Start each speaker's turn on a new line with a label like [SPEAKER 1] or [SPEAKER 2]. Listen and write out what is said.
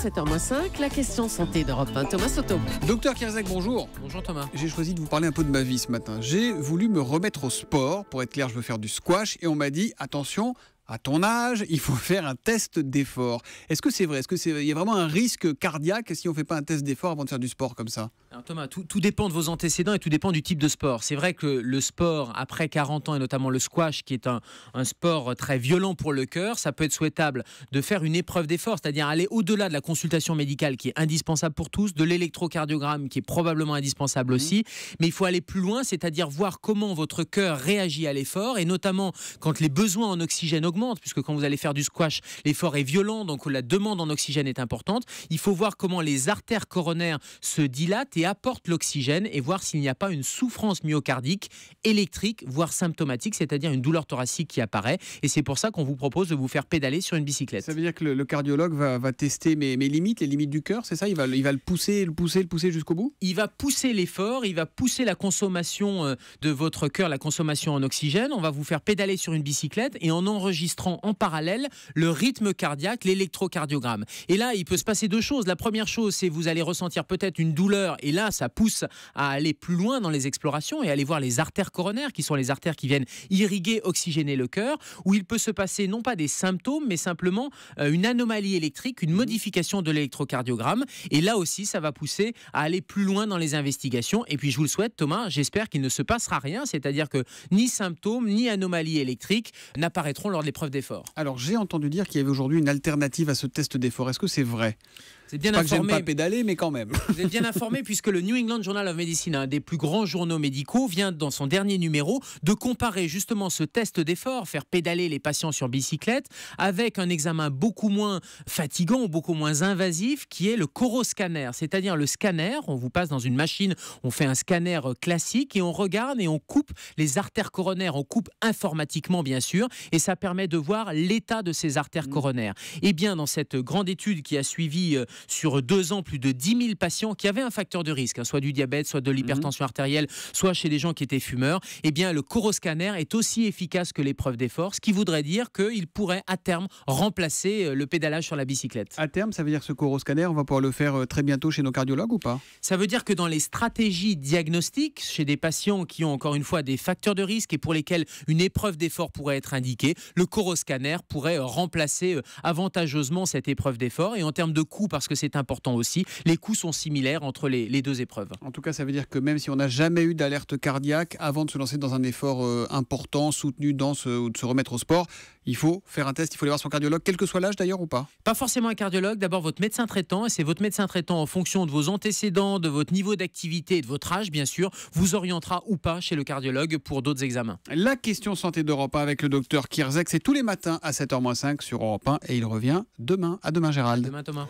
[SPEAKER 1] 7h05, la question santé d'Europe 1. Thomas Soto.
[SPEAKER 2] Docteur Kierzek, bonjour.
[SPEAKER 3] Bonjour Thomas.
[SPEAKER 2] J'ai choisi de vous parler un peu de ma vie ce matin. J'ai voulu me remettre au sport. Pour être clair, je veux faire du squash. Et on m'a dit, attention, à ton âge, il faut faire un test d'effort. Est-ce que c'est vrai? Il y a vraiment un risque cardiaque si on ne fait pas un test d'effort avant de faire du sport comme ça?
[SPEAKER 3] Alors Thomas, tout dépend de vos antécédents et tout dépend du type de sport. C'est vrai que le sport après 40 ans et notamment le squash qui est un sport très violent pour le cœur, ça peut être souhaitable de faire une épreuve d'effort, c'est-à-dire aller au-delà de la consultation médicale qui est indispensable pour tous, de l'électrocardiogramme qui est probablement indispensable aussi, mais il faut aller plus loin, c'est-à-dire voir comment votre cœur réagit à l'effort et notamment quand les besoins en oxygène augmentent, puisque quand vous allez faire du squash, l'effort est violent, donc la demande en oxygène est importante. Il faut voir comment les artères coronaires se dilatent et apportent l'oxygène et voir s'il n'y a pas une souffrance myocardique, électrique, voire symptomatique, c'est-à-dire une douleur thoracique qui apparaît. Et c'est pour ça qu'on vous propose de vous faire pédaler sur une bicyclette.
[SPEAKER 2] Ça veut dire que le cardiologue va tester mes limites, les limites du cœur, c'est ça? Il va le pousser jusqu'au bout?
[SPEAKER 3] Il va pousser l'effort, il va pousser la consommation de votre cœur, la consommation en oxygène. On va vous faire pédaler sur une bicyclette et en enregistrant en parallèle le rythme cardiaque, l'électrocardiogramme. Et là, il peut se passer deux choses. La première chose, c'est que vous allez ressentir peut-être une douleur et là, ça pousse à aller plus loin dans les explorations et aller voir les artères coronaires qui sont les artères qui viennent irriguer, oxygéner le cœur, où il peut se passer non pas des symptômes, mais simplement une anomalie électrique, une modification de l'électrocardiogramme. Et là aussi, ça va pousser à aller plus loin dans les investigations. Et puis, je vous le souhaite, Thomas, j'espère qu'il ne se passera rien, c'est-à-dire que ni symptômes, ni anomalie électrique n'apparaîtront lors de l'épreuve d'effort.
[SPEAKER 2] Alors, j'ai entendu dire qu'il y avait aujourd'hui une alternative à ce test d'effort. Est-ce que c'est vrai?
[SPEAKER 3] C'est bien
[SPEAKER 2] pas
[SPEAKER 3] informé.
[SPEAKER 2] Que j'aime pas pédaler, mais quand même.
[SPEAKER 3] Vous êtes bien informé puisque le New England Journal of Medicine, un des plus grands journaux médicaux, vient dans son dernier numéro de comparer justement ce test d'effort, faire pédaler les patients sur bicyclette, avec un examen beaucoup moins fatigant, beaucoup moins invasif, qui est le coroscanner. C'est-à-dire le scanner, on vous passe dans une machine, on fait un scanner classique et on regarde et on coupe les artères coronaires, on coupe informatiquement bien sûr, et ça permet de voir l'état de ces artères coronaires. Et bien dans cette grande étude qui a suivi sur 2 ans plus de 10 000 patients qui avaient un facteur de risque, soit du diabète, soit de l'hypertension artérielle, soit chez les gens qui étaient fumeurs, eh bien le coroscanner est aussi efficace que l'épreuve d'effort, ce qui voudrait dire qu'il pourrait à terme remplacer le pédalage sur la bicyclette.
[SPEAKER 2] À terme, ça veut dire que ce coroscanner, on va pouvoir le faire très bientôt chez nos cardiologues ou pas?
[SPEAKER 3] Ça veut dire que dans les stratégies diagnostiques, chez des patients qui ont encore une fois des facteurs de risque et pour lesquels une épreuve d'effort pourrait être indiquée, le coroscanner pourrait remplacer avantageusement cette épreuve d'effort. Et en termes de coûts, parce que c'est important aussi, les coûts sont similaires entre les deux épreuves.
[SPEAKER 2] En tout cas, ça veut dire que même si on n'a jamais eu d'alerte cardiaque, avant de se lancer dans un effort important, soutenu, dense ou de se remettre au sport, il faut faire un test, il faut aller voir son cardiologue, quel que soit l'âge d'ailleurs ou pas?
[SPEAKER 3] Pas forcément un cardiologue, d'abord votre médecin traitant, et c'est votre médecin traitant en fonction de vos antécédents, de votre niveau d'activité et de votre âge bien sûr, vous orientera ou pas chez le cardiologue pour d'autres examens. La
[SPEAKER 2] question santé d'Europe 1 avec le docteur Kierzek, c'est tous les matins à 7h-5 sur Europe 1 et il revient demain. À demain Gérald.
[SPEAKER 3] À demain Thomas.